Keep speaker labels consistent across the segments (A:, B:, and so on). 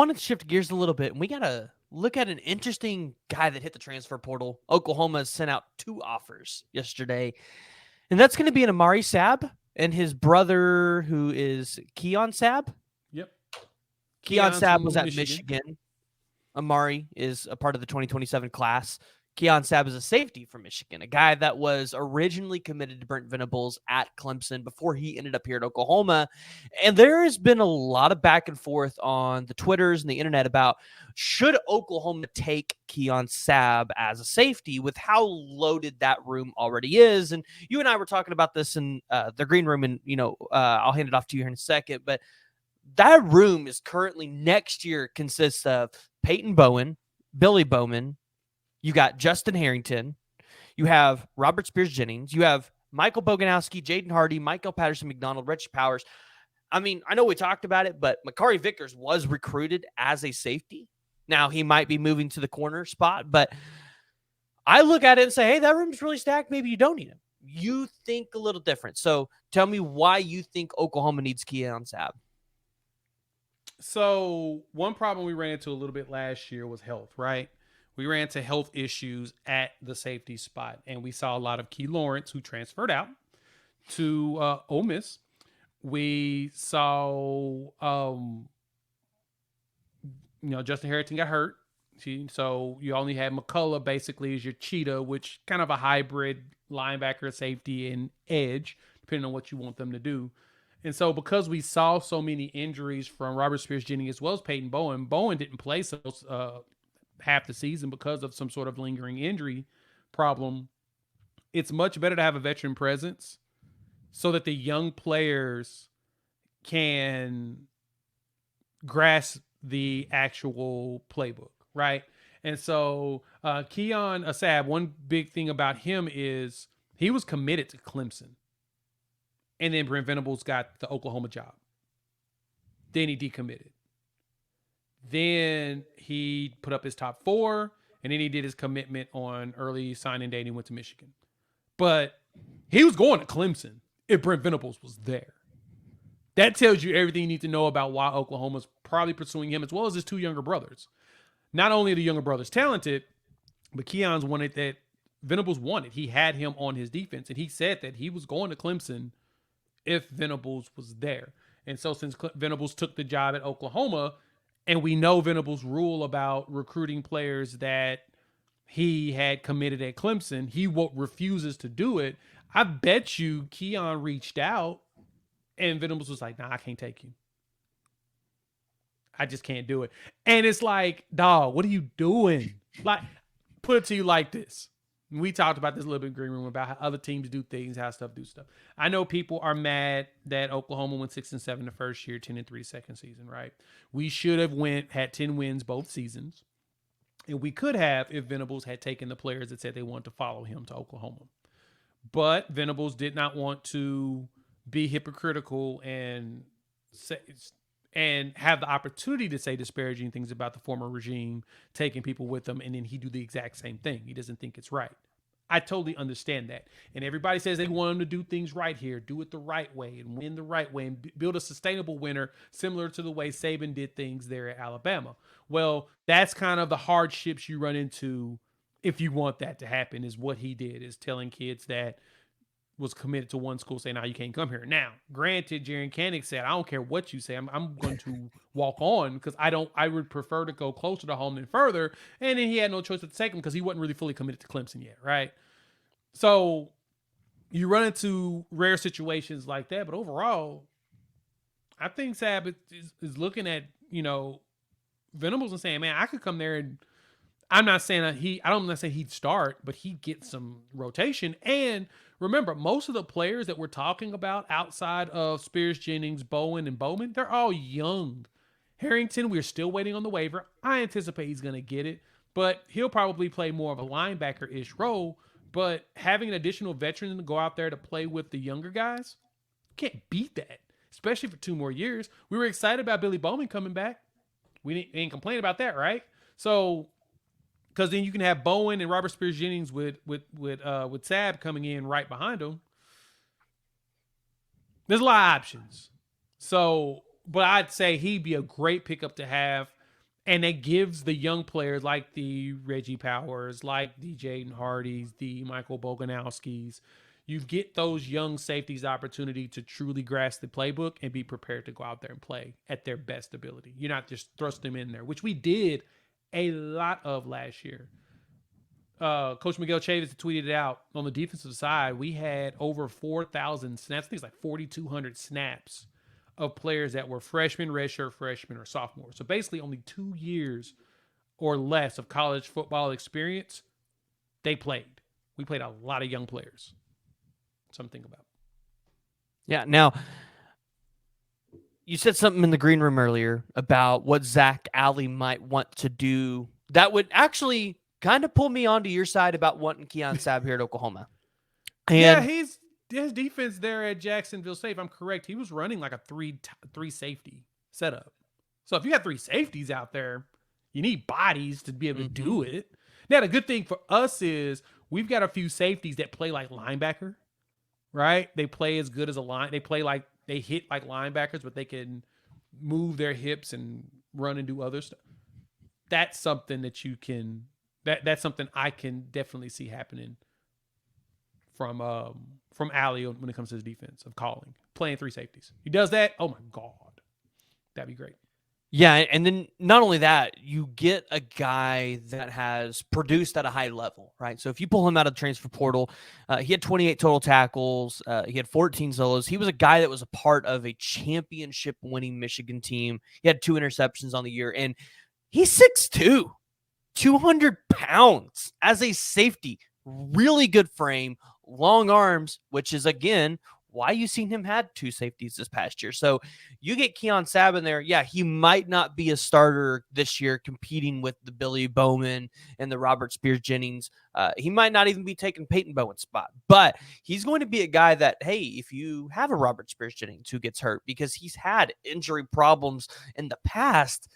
A: wanted to shift gears a little bit, and we got to look at an interesting guy that hit the transfer portal. Oklahoma sent out 2 offers yesterday, and that's going to be an Amari Sabb and his brother, who is Keon Sabb.
B: Yep.
A: Keon
B: Keon's
A: Sabb was
B: from
A: at
B: Michigan.
A: Michigan. Amari is a part of the 2027 class. Keon Sabb is a safety from Michigan, a guy that was originally committed to Brent Venables at Clemson before he ended up here at Oklahoma. And there has been a lot of back and forth on the Twitters and the internet about should Oklahoma take Keon Sabb as a safety with how loaded that room already is. And you and I were talking about this in the green room, and, I'll hand it off to you here in a second. But that room is currently next year consists of Peyton Bowen, Billy Bowman. You got Justin Harrington. You have Robert Spears Jennings. You have Michael Boganowski, Jaden Hardy, Michael Patterson McDonald, Reggie Powers. I mean, I know we talked about it, but Makari Vickers was recruited as a safety. Now he might be moving to the corner spot, but I look at it and say, hey, that room's really stacked. Maybe you don't need him. You think a little different. So tell me why you think Oklahoma needs Keon Sabb.
B: So one problem we ran into a little bit last year was health, right? We ran into health issues at the safety spot, and we saw a lot of Key Lawrence who transferred out to Ole Miss. We saw, Justin Harrington got hurt. So you only had McCullough basically as your cheetah, which kind of a hybrid linebacker, safety, and edge, depending on what you want them to do. And so because we saw so many injuries from Robert Spears Jennings as well as Peyton Bowen, Bowen didn't play half the season because of some sort of lingering injury problem. It's much better to have a veteran presence so that the young players can grasp the actual playbook, right? And so Keon Sabb, one big thing about him is he was committed to Clemson. And then Brent Venables got the Oklahoma job. Then he decommitted. Then he put up his top 4, and then he did his commitment on early signing day and he went to Michigan. But he was going to Clemson if Brent Venables was there. That tells you everything you need to know about why Oklahoma's probably pursuing him, as well as his 2 younger brothers. Not only are the younger brothers talented, but Keon's wanted that Venables wanted. He had him on his defense, and he said that he was going to Clemson if Venables was there. And so since Venables took the job at Oklahoma, and we know Venables' rule about recruiting players that he had committed at Clemson, he refuses to do it. I bet you Keon reached out and Venables was like, nah, I can't take you. I just can't do it. And it's like, dog, what are you doing? Like, put it to you like this. We talked about this a little bit in Green Room about how other teams do things, how stuff do stuff. I know people are mad that Oklahoma went 6-7 the first year, 10-3 second season, right? We should have had 10 wins both seasons. And we could have if Venables had taken the players that said they wanted to follow him to Oklahoma. But Venables did not want to be hypocritical and have the opportunity to say disparaging things about the former regime, taking people with them, and then he do the exact same thing. He doesn't think it's right. I totally understand that. And everybody says they want him to do things right here, do it the right way and win the right way and build a sustainable winner similar to the way Saban did things there at Alabama. Well, that's kind of the hardships you run into if you want that to happen, is what he did, is telling kids that was committed to one school saying, "Now you can't come here." Now, granted, Jaren Kanak said, "I don't care what you say. I'm going to walk on because I would prefer to go closer to home than further." And then he had no choice but to take him because he wasn't really fully committed to Clemson yet, right? So you run into rare situations like that, but overall, I think Sabb is looking at Venables and saying, "Man, I could come there and." I'm not saying I'm not saying he'd start, but he'd get some rotation. And remember, most of the players that we're talking about outside of Spears, Jennings, Bowen, and Bowman, they're all young. Harrington, we're still waiting on the waiver. I anticipate he's going to get it, but he'll probably play more of a linebacker-ish role. But having an additional veteran to go out there to play with the younger guys, can't beat that, especially for 2 more years. We were excited about Billy Bowman coming back. We ain't complain about that, right? So, because then you can have Bowen and Robert Spears Jennings with Sabb coming in right behind him. There's a lot of options. So, but I'd say he'd be a great pickup to have And it gives the young players like the Reggie Powers, like the Jaden Hardys, the Michael Boganowskis, you get those young safeties opportunity to truly grasp the playbook and be prepared to go out there and play at their best ability. You're not just thrust them in there, which we did a lot of last year. Coach Miguel Chavis tweeted it out. On the defensive side, we had over 4,000 snaps. I think it's like 4,200 snaps of players that were freshmen, redshirt freshmen, or sophomores. So basically only 2 years or less of college football experience they played. We played a lot of young players. Something about.
A: Yeah. Now, you said something in the green room earlier about what Zach Alley might want to do. That would actually kind of pull me onto your side about wanting Keon Sabb here at Oklahoma. And
B: yeah, his defense there at Jacksonville State, if I'm correct, he was running like a three safety setup. So if you got 3 safeties out there, you need bodies to be able to do it. Now, the good thing for us is we've got a few safeties that play like linebacker, right? They play as good as a line. They play like they hit like linebackers, but they can move their hips and run and do other stuff. That's something that you can. That's something I can definitely see happening from Alley when it comes to his defense of playing 3 safeties. He does that. Oh my God, that'd be great.
A: Yeah, and then not only that, you get a guy that has produced at a high level, right? So if you pull him out of the transfer portal, he had 28 total tackles. He had 14 solos. He was a guy that was a part of a championship-winning Michigan team. He had 2 interceptions on the year, and he's 6'2", 200 pounds as a safety. Really good frame, long arms, which is, again, why you seen him had 2 safeties this past year. So you get Keon Sabb in there. Yeah, he might not be a starter this year competing with the Billy Bowman and the Robert Spears Jennings. He might not even be taking Peyton Bowen's spot, but he's going to be a guy that, hey, if you have a Robert Spears Jennings who gets hurt because he's had injury problems in the past,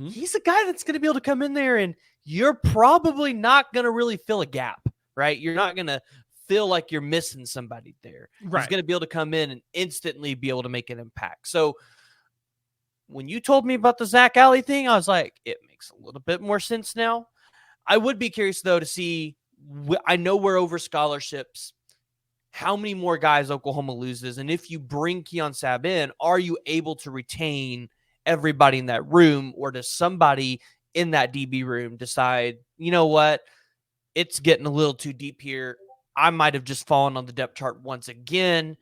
A: he's a guy that's going to be able to come in there and you're probably not going to really fill a gap, right? You're not going to feel like you're missing somebody there. Right. He's going to be able to come in and instantly be able to make an impact. So when you told me about the Zach Alley thing, I was like, it makes a little bit more sense now. I would be curious, though, to see, I know we're over scholarships, how many more guys Oklahoma loses. And if you bring Keon Sabb in, are you able to retain everybody in that room, or does somebody in that DB room decide, you know what, it's getting a little too deep here. I might have just fallen on the depth chart once again.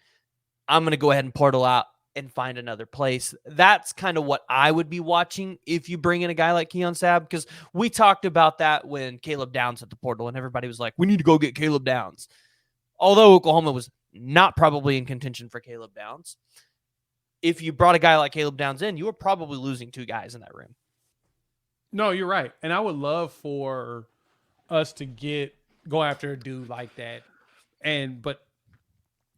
A: I'm going to go ahead and portal out and find another place. That's kind of what I would be watching if you bring in a guy like Keon Sabb, because we talked about that when Caleb Downs at the portal, and everybody was like, we need to go get Caleb Downs. Although Oklahoma was not probably in contention for Caleb Downs, if you brought a guy like Caleb Downs in, you were probably losing 2 guys in that room.
B: No, you're right. And I would love for us to go after a dude like that. But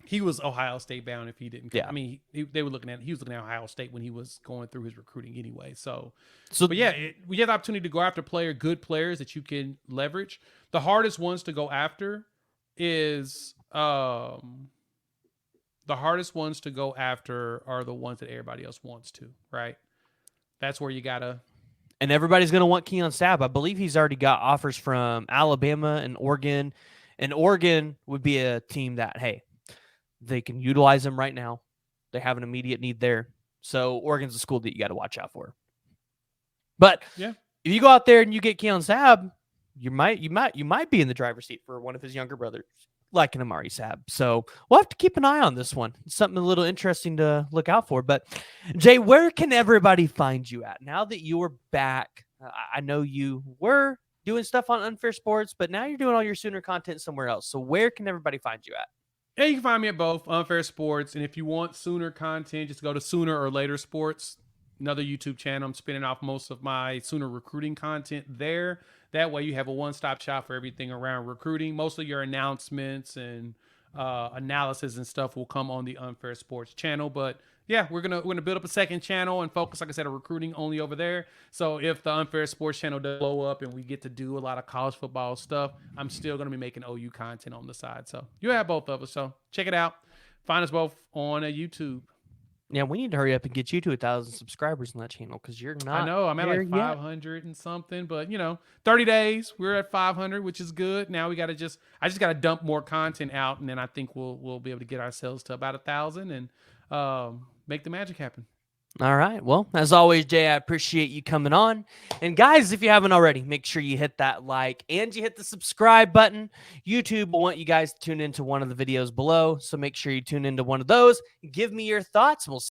B: he was Ohio State bound if he didn't. Yeah. I mean, he was looking at Ohio State when he was going through his recruiting anyway. But yeah, we have the opportunity to go after good players that you can leverage. The hardest ones to go after are the ones that everybody else wants to, right? That's where you gotta.
A: And everybody's going to want Keon Sabb. I believe he's already got offers from Alabama and Oregon. And Oregon would be a team that, hey, they can utilize him right now. They have an immediate need there. So Oregon's a school that you got to watch out for. But yeah, if you go out there and you get Keon Sabb, you might be in the driver's seat for one of his younger brothers, like an Amari Sabb. So we'll have to keep an eye on this one. It's something a little interesting to look out for. But Jay, where can everybody find you at now that you're back? I know you were doing stuff on Unfair Sports, but now you're doing all your Sooner content somewhere else. So where can everybody find you at?
B: Yeah, you can find me at both Unfair Sports, and if you want Sooner content, just go to Sooner or Later Sports, another YouTube channel. I'm spinning off most of my Sooner recruiting content there. That way you have a one-stop shop for everything around recruiting. Most of your announcements and analysis and stuff will come on the Unfair Sports channel. But yeah, we're gonna build up a second channel and focus, like I said, on recruiting only over there. So if the Unfair Sports channel does blow up and we get to do a lot of college football stuff, I'm still gonna be making OU content on the side. So you have both of us. So check it out. Find us both on YouTube.
A: Yeah, we need to hurry up and get you to 1,000 subscribers on that channel because you're not.
B: I know I'm at
A: there
B: like
A: yet.
B: 500 and something, but 30 days we're at 500, which is good. Now I just got to dump more content out, and then I think we'll be able to get ourselves to about 1,000 and make the magic happen.
A: All right. Well, as always, Jay, I appreciate you coming on. And guys, if you haven't already, make sure you hit that like and you hit the subscribe button. YouTube will want you guys to tune into one of the videos below. So make sure you tune into one of those. Give me your thoughts. And we'll